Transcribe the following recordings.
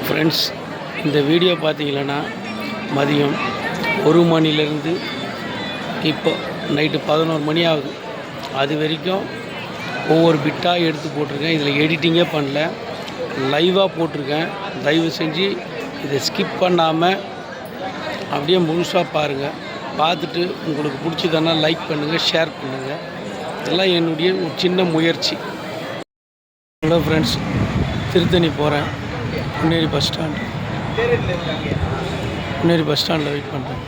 Friends, இந்த video பார்த்தீங்கன்னா மதியம் 1 மணிலேருந்து இப்போ நைட்டு 11 மணி ஆகுது. அது வரைக்கும் ஒவ்வொரு பிட்டாக எடுத்து போட்டிருக்கேன். இதில் எடிட்டிங்கே பண்ணல, லைவாக போட்டிருக்கேன். தயவு செஞ்சு இதை ஸ்கிப் பண்ணாமல் அப்படியே முழுசாக பாருங்கள். பார்த்துட்டு உங்களுக்கு பிடிச்சதுன்னா லைக் பண்ணுங்கள், ஷேர் பண்ணுங்கள். இதெல்லாம் என்னுடைய ஒரு சின்ன முயற்சி. ஹலோ ஃப்ரெண்ட்ஸ், திருத்தணி போகிறேன். முன்னேரி பஸ் ஸ்டாண்டில் வெயிட் பண்ணுறேன்.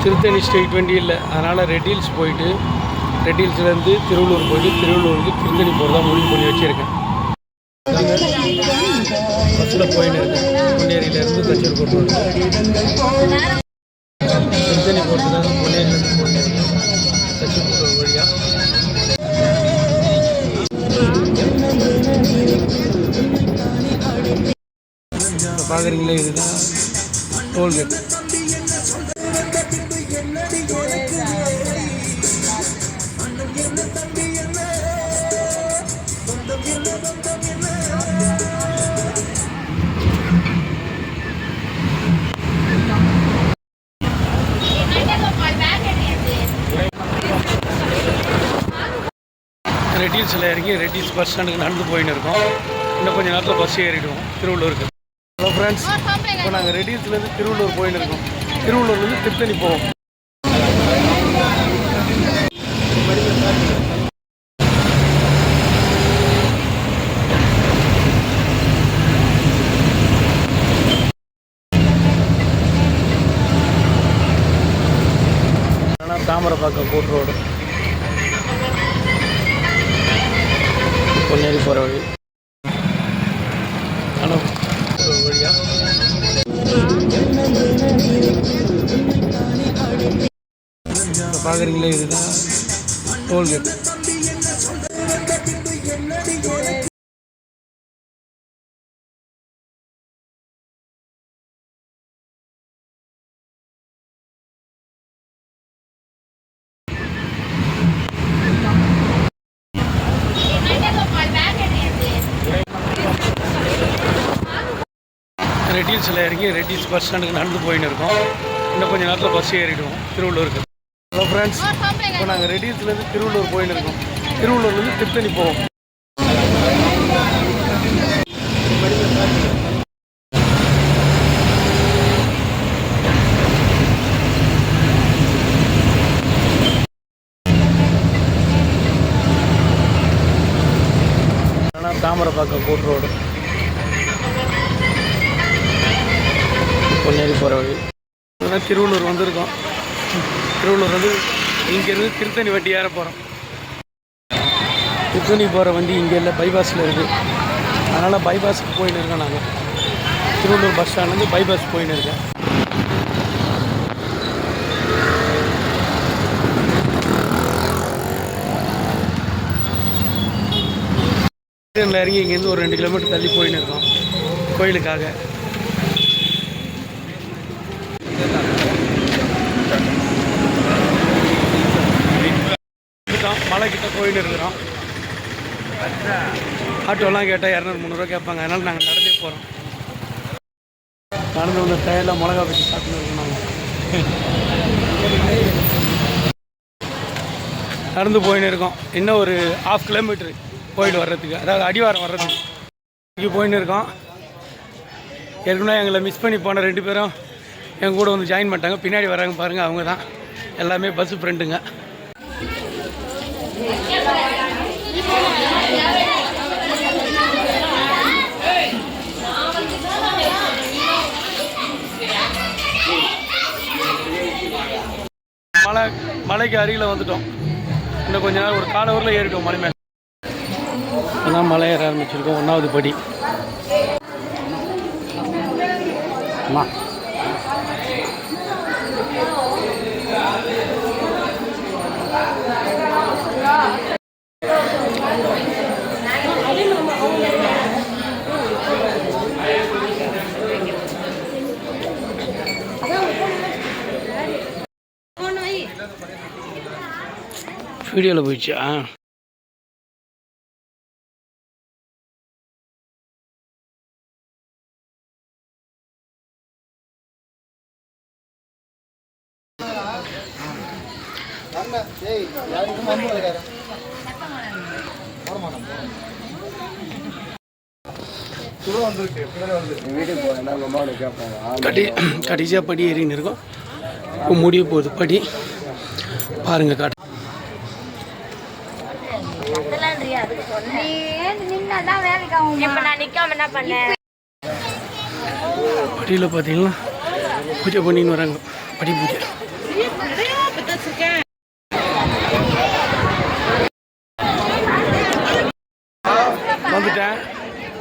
திருத்தணி ஸ்ட்ரெயிட் வண்டி இல்லை, அதனால் ரெட் ஹில்ஸ் போயிட்டு ரெட் ஹில்ஸ்லேருந்து திருவள்ளூர் போயிட்டு திருவள்ளூருக்கு திருத்தணி போகிறதா முடிவு பண்ணி வச்சுருக்கேன். பஸ்ஸில் போயின்னு இருக்கேன். முன்னேரியிலேருந்து தச்சூர் போட்டு திருத்தணி போகிறதுக்காக முன்னேரியிலேருந்து போயிட்டு தச்சூர் போகிற வழியாக பார்க்குறீங்களே, இதுதான் டோல்கேட். ரெட் ஹில்ஸில் இறங்கி ரெட் ஹில்ஸ் பஸ் ஸ்டாண்டுக்கு நடந்து போயின்னு இருக்கோம். இன்னும் கொஞ்சம் நேரத்தில் பஸ் ஏறிடுவோம் திருவள்ளூருக்கு. ஹலோ ஃப்ரெண்ட்ஸ், இப்போ நாங்கள் ரெட் ஹில்ஸ்லேருந்து திருவள்ளூர் போயின்னு இருக்கோம். திருவள்ளூர்லேருந்து திருத்தணி போவோம். தாமரைப்பாக்கம் கூட்டு ரோடு, பொன்னேரி போகிற வழி. ஹலோ வழியா பார்க்குறீங்களே, இதுதான் டோல்கேட். ரெட் ஹில்ஸில் இறங்கி ரெட் ஹில்ஸ் பஸ் ஸ்டாண்டுக்கு நடந்து போயின்னு இருக்கோம். இன்னும் கொஞ்சம் நேரத்தில் பஸ் ஏறிடுவோம் திருவள்ளூருக்கு. ஹலோ ஃப்ரெண்ட்ஸ், இப்போ நாங்கள் ரெட் ஹில்ஸ்லேருந்து திருவள்ளூர் போயின்னு இருக்கோம். திருவள்ளூர்லேருந்து திருத்தணி போவோம். தாமரைப்பாக்கம் கூட்டு ரோடு, பொன்னேரி போகிற வழி. அதெல்லாம் திருவள்ளூர் வந்திருக்கோம். திருவள்ளூர் வந்து இங்கேருந்து திருத்தணி வண்டி ஏற போகிறோம். திருத்தணி போகிற வண்டி இங்கே இல்லை, பைபாஸில் இருக்குது. அதனால் பைபாஸுக்கு போயின்னு இருக்கோம். நாங்கள் திருவள்ளூர் பஸ் ஸ்டாண்ட்லேருந்து பைபாஸ் போயின்னு இருக்கேன். ட்ரெயினில் இறங்கி இங்கேருந்து ஒரு 2 கிலோமீட்டர் தள்ளி போயின்னு இருக்கோம் கோயிலுக்காக. மலை கிட்ட போயின்னு இருக்கிறோம். ஆட்டோலாம் கேட்டால் 200-300 கேட்பாங்க. அதனால் நாங்கள் நடந்தே போகிறோம். நடந்து வந்த டயரில் மிளகா வச்சு சாப்பிட்டு இருக்கோம். நாங்கள் நடந்து போயின்னு இருக்கோம். இன்னும் ஒரு 1/2 கிலோமீட்ரு கோயில் வர்றதுக்கு, அதாவது அடிவாரம் வர்றதுக்கு இங்கே போயின்னு இருக்கோம். ஏற்கனவே எங்களை மிஸ் பண்ணி போன 2 பேரும் எங்கள் கூட வந்து ஜாயின் பண்ணிட்டாங்க. பின்னாடி வராங்க பாருங்கள், அவங்க தான் எல்லாமே பஸ்ஸு ஃப்ரெண்டுங்க. மலைக்கு அருகில் வந்துட்டோம். இன்னும் கொஞ்ச நேரம் ஒரு 1/4 ஹவரில் ஏறிட்டோம் மலை மேலே. அதான் மலை ஏற ஆரம்பிச்சிருக்கோம். 1வது படி. வீடியோவில் போயிடுச்சா? கடைசியாக படி ஏறின்னு இருக்கோம். இப்போ முடிய போகுது படி பாருங்க. காட்டு படியில் பார்த்தீங்கன்னா பூஜை பண்ணின்னு வராங்க. படி பூஜை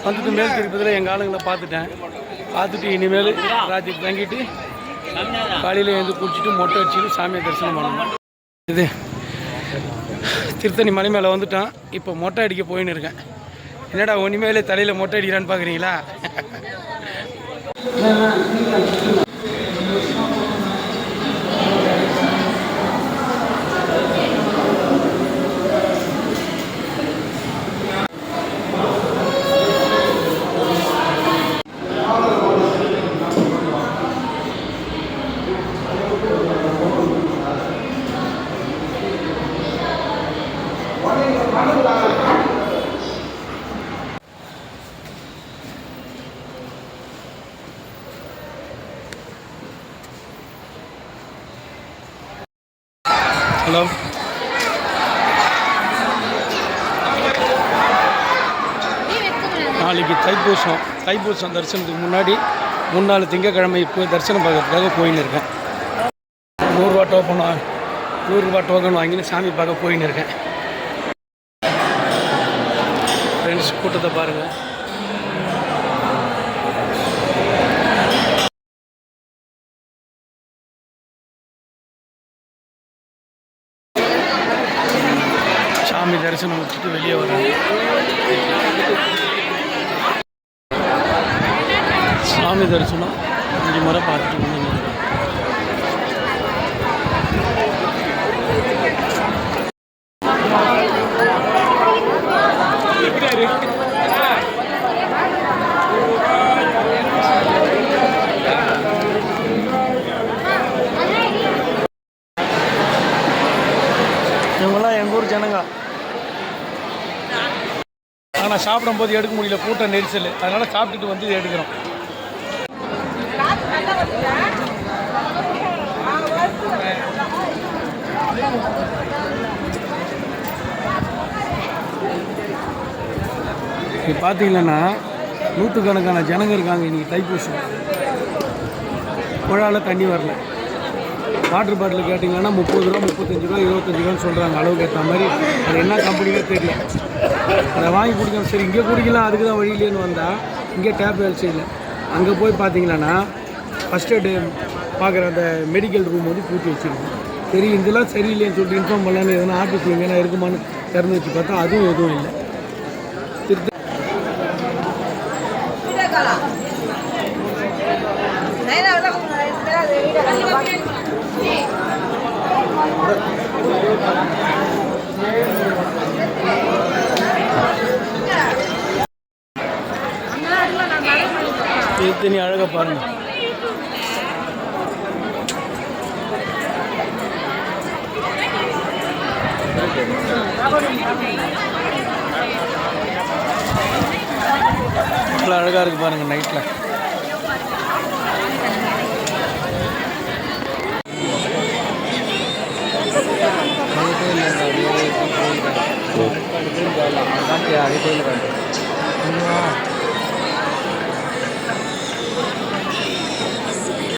வந்துட்டு மேல் திருப்பதியில் எங்கள் ஆளுங்களை பார்த்துட்டு இனிமேல் ராத்திரி தங்கிட்டு காலையில் எழுந்து குளிச்சுட்டு மொட்டை அடிச்சுட்டு சாமியை தரிசனம் பண்ணணும். இது திருத்தணி மலை மேலே வந்துட்டான். இப்போ மொட்டை அடிக்க போயின்னு இருக்கேன். என்னடா ஒன்றுமேலே தலையில் மொட்டை அடிக்கிறான்னு பார்க்குறீங்களா? ஹலோ, நாளைக்கு தைப்பூசம் தரிசனத்துக்கு முன்னாடி 3 நாள் திங்கக்கிழமை போய் தரிசனம் பார்க்கறதுக்காக போயின்னு இருக்கேன். 100 ரூபா டோக்கன் வாங்கின்னு சாமி பார்க்க போயின்னு இருக்கேன். ஃப்ரெண்ட்ஸ் கூட்டத்தை பாருங்கள். சாமி தரிசனம் வச்சுட்டு வெளியே வராங்க. சாமி தரிசனம் 5 முறை பார்த்துட்டு வந்து இவங்கெல்லாம் எங்கள் ஊர் ஜனங்க. ஆனால் சாப்பிடும்போது எடுக்க முடியல, கூட்டம் நெரிசல். அதனால் சாப்பிட்டுட்டு வந்து எடுக்கிறோம். இது பார்த்தீங்கன்னா 100கணக்கான ஜனங்க இருக்காங்க. இன்றைக்கி தைப்பூசம். குழாயில் தண்ணி வரல. வாட்டர் பாட்டில் கேட்டிங்கன்னா 30 ரூபா, 35 ரூபா, 25 ரூபான்னு சொல்கிறாங்க. அளவுக்கு ஏற்ற மாதிரி அது என்ன கம்பெனியே தெரியல. அதை வாங்கி குடிக்கணும். சரி, இங்கே குடிக்கலாம், அதுக்கு தான் வழியிலேன்னு வந்தால் இங்கே டேப் வேலை செய்யல. அங்கே போய் பார்த்தீங்கன்னா ஃபஸ்ட் எய்டு பார்க்குற அந்த மெடிக்கல் ரூம் வந்து பூட்டி வச்சுருக்கோம். சரி, இதெல்லாம் சரியில்லைன்னு சொல்லிட்டு இன்ஃபார்ம் பண்ணலான்னு எதனா ஆஃபீஸில் எங்கன்னா இருக்குமான்னு திறந்து வச்சு பார்த்தா அதுவும் எதுவும் இல்லை. திருத்த திருத்தணி அழகாக பாருங்க. இவ்வளோ அழகாக இருக்குது பாருங்கள் நைட்டில். கோயில்